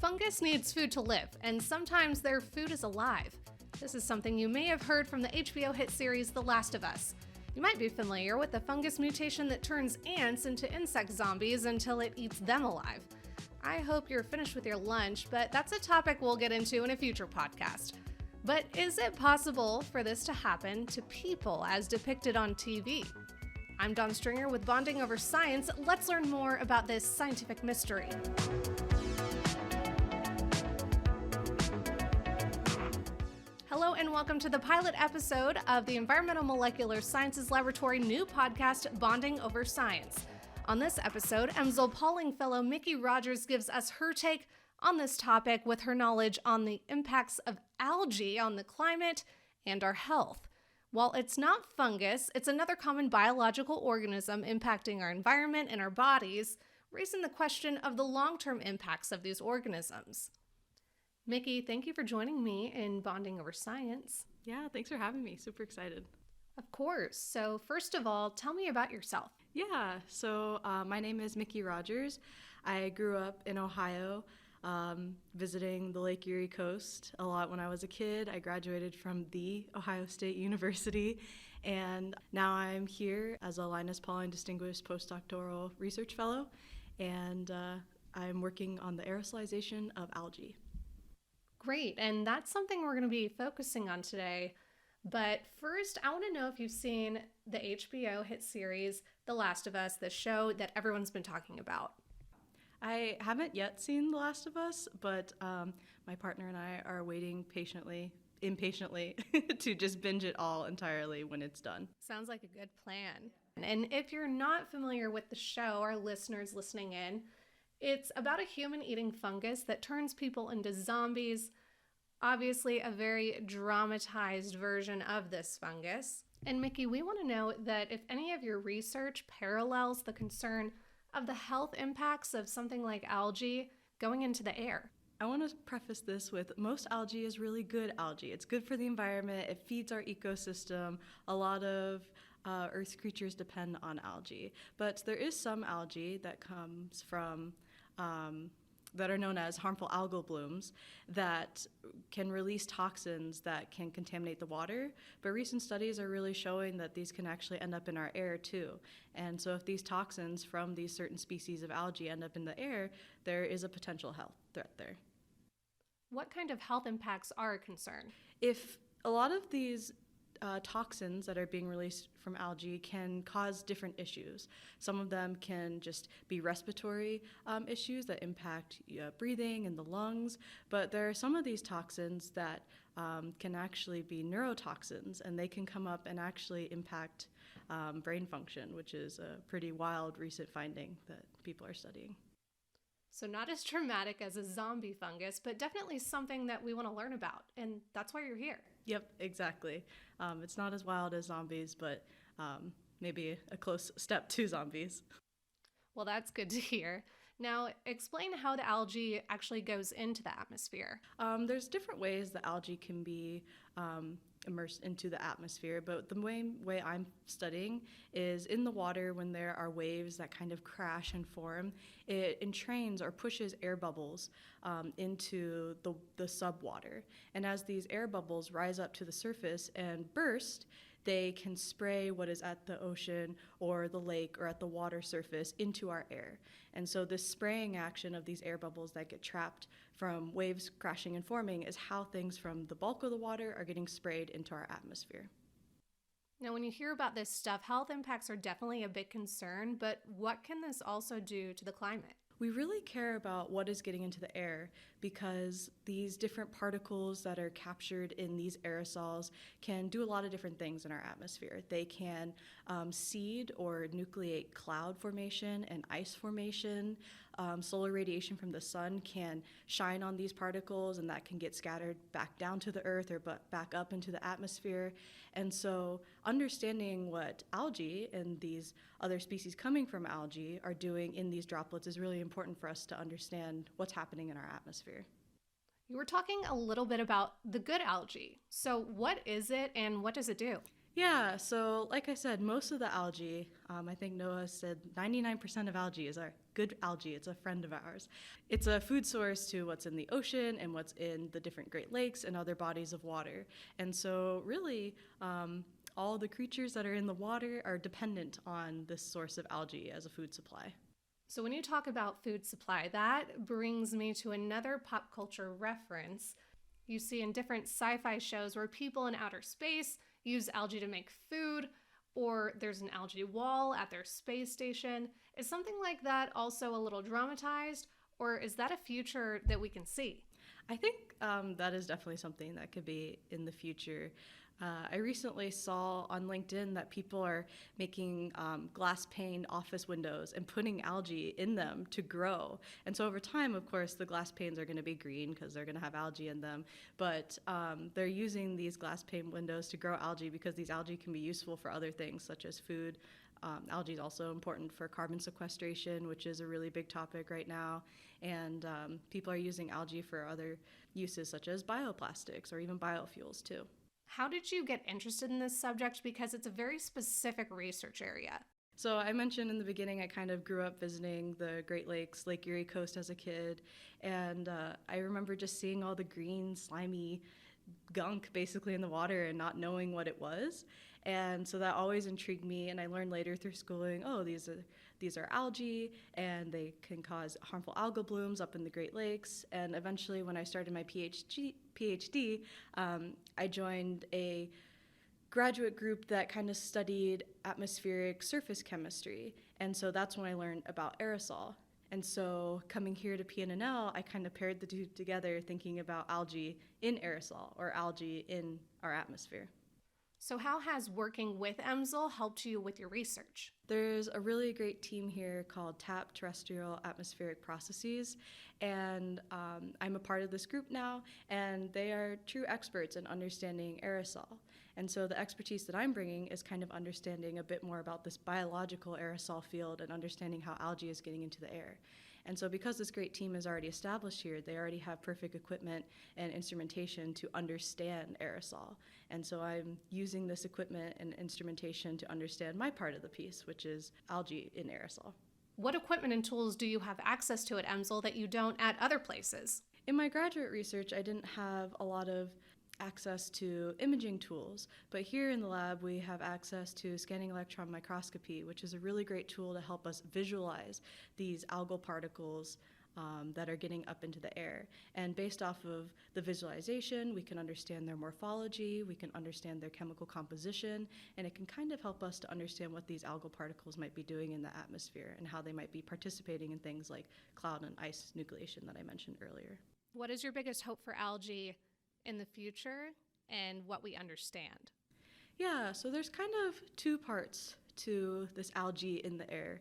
Fungus needs food to live, and sometimes their food is alive. This is something you may have heard from the HBO hit series The Last of Us. You might be familiar with the fungus mutation that turns ants into insect zombies until it eats them alive. I hope you're finished with your lunch, but that's a topic we'll get into in a future podcast. But is it possible for this to happen to people as depicted on TV? I'm Dawn Stringer with Bonding Over Science. Let's learn more about this scientific mystery. Hello and welcome to the pilot episode of the Environmental Molecular Sciences Laboratory new podcast, Bonding Over Science. On this episode, EMSL Pauling Fellow Mickey Rogers gives us her take on this topic with her knowledge on the impacts of algae on the climate and our health. While it's not fungus, it's another common biological organism impacting our environment and our bodies, raising the question of the long-term impacts of these organisms. Mickey, thank you for joining me in Bonding Over Science. Yeah, thanks for having me. Super excited. Of course. So first of all, tell me about yourself. Yeah, so my name is Mickey Rogers. I grew up in Ohio, visiting the Lake Erie coast a lot when I was a kid. I graduated from the Ohio State University, and now I'm here as a Linus Pauling Distinguished Postdoctoral Research Fellow, and I'm working on the aerosolization of algae. Great, and that's something we're going to be focusing on today. But first, I want to know if you've seen the HBO hit series, The Last of Us, the show that everyone's been talking about. I haven't yet seen The Last of Us, but my partner and I are waiting impatiently to just binge it all entirely when it's done. Sounds like a good plan. And if you're not familiar with the show, our listeners listening in, it's about a human-eating fungus that turns people into zombies. Obviously, a very dramatized version of this fungus. And Mickey, we want to know that if any of your research parallels the concern of the health impacts of something like algae going into the air. I want to preface this with most algae is really good algae. It's good for the environment. It feeds our ecosystem. A lot of Earth's creatures depend on algae. But there is some algae that comes from that are known as harmful algal blooms that can release toxins that can contaminate the water. But recent studies are really showing that these can actually end up in our air too. And so if these toxins from these certain species of algae end up in the air, there is a potential health threat there. What kind of health impacts are a concern? If a lot of these toxins that are being released from algae can cause different issues. Some of them can just be respiratory issues that impact breathing and the lungs, but there are some of these toxins that can actually be neurotoxins, and they can come up and actually impact brain function, which is a pretty wild recent finding that people are studying. So not as traumatic as a zombie fungus, but definitely something that we want to learn about, and that's why you're here. Yep, exactly. It's not as wild as zombies, but maybe a close step to zombies. Well, that's good to hear. Now, explain how the algae actually goes into the atmosphere. There's different ways the algae can be immersed into the atmosphere, but the main way I'm studying is in the water when there are waves that kind of crash and form. It entrains or pushes air bubbles into the subwater. And as these air bubbles rise up to the surface and burst, they can spray what is at the ocean or the lake or at the water surface into our air. And so this spraying action of these air bubbles that get trapped from waves crashing and forming is how things from the bulk of the water are getting sprayed into our atmosphere. Now, when you hear about this stuff, health impacts are definitely a big concern, but what can this also do to the climate? We really care about what is getting into the air because these different particles that are captured in these aerosols can do a lot of different things in our atmosphere. They can seed or nucleate cloud formation and ice formation. Solar radiation from the sun can shine on these particles, and that can get scattered back down to the earth or back up into the atmosphere. And so understanding what algae and these other species coming from algae are doing in these droplets is really important for us to understand what's happening in our atmosphere. You were talking a little bit about the good algae. So what is it and what does it do? Yeah, so like I said, most of the algae, I think Noah said 99% of algae is our good algae. It's a friend of ours. It's a food source to what's in the ocean and what's in the different Great Lakes and other bodies of water. And so really, all the creatures that are in the water are dependent on this source of algae as a food supply. So when you talk about food supply, that brings me to another pop culture reference. You see in different sci-fi shows where people in outer space use algae to make food, or there's an algae wall at their space station. Is something like that also a little dramatized, or is that a future that we can see? I think that is definitely something that could be in the future. I recently saw on LinkedIn that people are making glass pane office windows and putting algae in them to grow. And so over time, of course, the glass panes are going to be green because they're going to have algae in them. But they're using these glass pane windows to grow algae because these algae can be useful for other things such as food. Algae is also important for carbon sequestration, which is a really big topic right now. And people are using algae for other uses such as bioplastics or even biofuels too. How did you get interested in this subject? Because it's a very specific research area. So I mentioned in the beginning, I kind of grew up visiting the Great Lakes, Lake Erie coast as a kid. And I remember just seeing all the green, slimy gunk basically in the water and not knowing what it was. And so that always intrigued me. And I learned later through schooling, oh, these are algae, and they can cause harmful algal blooms up in the Great Lakes. And eventually, when I started my PhD, I joined a graduate group that kind of studied atmospheric surface chemistry. And so that's when I learned about aerosol. And so coming here to PNNL, I kind of paired the two together, thinking about algae in aerosol or algae in our atmosphere. So how has working with EMSL helped you with your research? There's a really great team here called TAP, Terrestrial Atmospheric Processes, and I'm a part of this group now, and they are true experts in understanding aerosol. And so the expertise that I'm bringing is kind of understanding a bit more about this biological aerosol field and understanding how algae is getting into the air. And so because this great team is already established here, they already have perfect equipment and instrumentation to understand aerosol. And so I'm using this equipment and instrumentation to understand my part of the piece, which is algae in aerosol. What equipment and tools do you have access to at EMSL that you don't at other places? In my graduate research, I didn't have a lot of access to imaging tools, but here in the lab we have access to scanning electron microscopy, which is a really great tool to help us visualize these algal particles that are getting up into the air. And based off of the visualization, we can understand their morphology, we can understand their chemical composition, and it can kind of help us to understand what these algal particles might be doing in the atmosphere and how they might be participating in things like cloud and ice nucleation that I mentioned earlier. What is your biggest hope for algae in the future and what we understand? Yeah, so there's kind of two parts to this algae in the air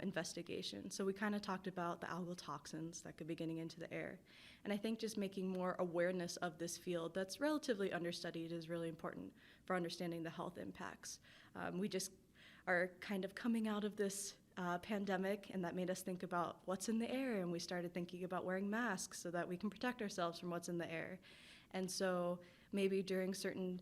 investigation. So we kind of talked about the algal toxins that could be getting into the air. And I think just making more awareness of this field that's relatively understudied is really important for understanding the health impacts. We just are kind of coming out of this pandemic, and that made us think about what's in the air, and we started thinking about wearing masks so that we can protect ourselves from what's in the air. And so maybe during certain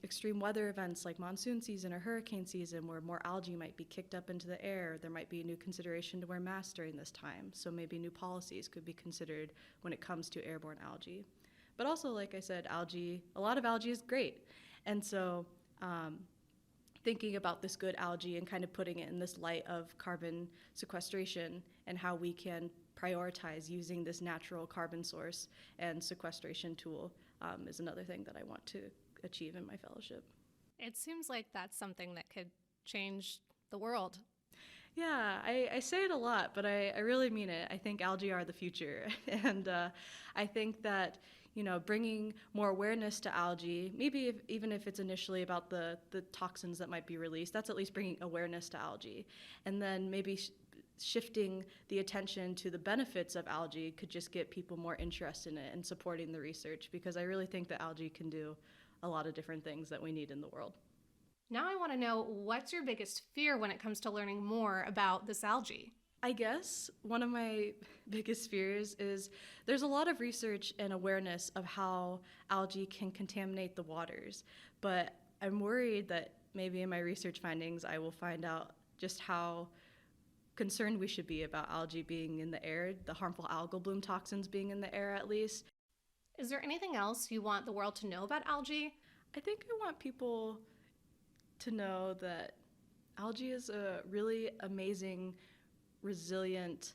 extreme weather events like monsoon season or hurricane season where more algae might be kicked up into the air, there might be a new consideration to wear masks during this time. So maybe new policies could be considered when it comes to airborne algae. But also, like I said, algae, a lot of algae is great. And so thinking about this good algae and kind of putting it in this light of carbon sequestration and how we can prioritize using this natural carbon source and sequestration tool is another thing that I want to achieve in my fellowship. It seems like that's something that could change the world. Yeah, I say it a lot, but I really mean it. I think algae are the future. And I think that, bringing more awareness to algae, maybe even if it's initially about the toxins that might be released, that's at least bringing awareness to algae. And then maybe shifting the attention to the benefits of algae could just get people more interested in it and supporting the research, because I really think that algae can do a lot of different things that we need in the world. Now I want to know, what's your biggest fear when it comes to learning more about this algae? I guess one of my biggest fears is there's a lot of research and awareness of how algae can contaminate the waters, but I'm worried that maybe in my research findings I will find out just how concerned we should be about algae being in the air, the harmful algal bloom toxins being in the air at least. Is there anything else you want the world to know about algae? I think I want people to know that algae is a really amazing, resilient,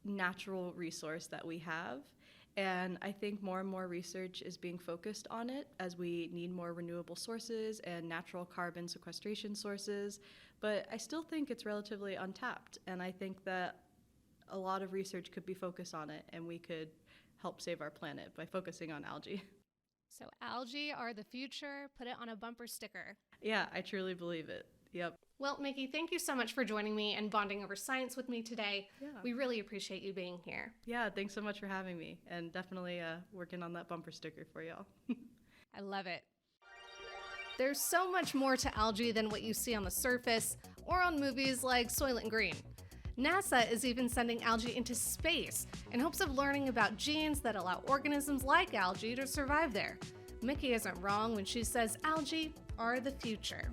natural resource that we have. And I think more and more research is being focused on it as we need more renewable sources and natural carbon sequestration sources. But I still think it's relatively untapped. And I think that a lot of research could be focused on it, and we could help save our planet by focusing on algae. So algae are the future. Put it on a bumper sticker. Yeah, I truly believe it. Yep. Well, Mickey, thank you so much for joining me and bonding over science with me today. Yeah. We really appreciate you being here. Yeah, thanks so much for having me, and definitely working on that bumper sticker for y'all. I love it. There's so much more to algae than what you see on the surface or on movies like Soylent Green. NASA is even sending algae into space in hopes of learning about genes that allow organisms like algae to survive there. Mickey isn't wrong when she says algae are the future.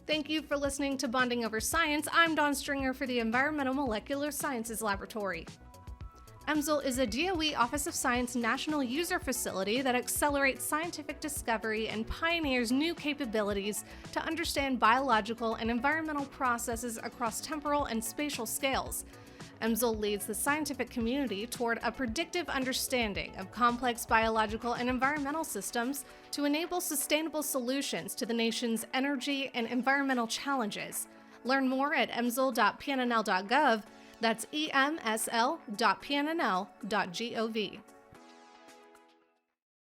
Thank you for listening to Bonding Over Science. I'm Dawn Stringer for the Environmental Molecular Sciences Laboratory. EMSL is a DOE Office of Science national user facility that accelerates scientific discovery and pioneers new capabilities to understand biological and environmental processes across temporal and spatial scales. EMSL leads the scientific community toward a predictive understanding of complex biological and environmental systems to enable sustainable solutions to the nation's energy and environmental challenges. Learn more at emsl.pnnl.gov. That's emsl.pnnl.gov.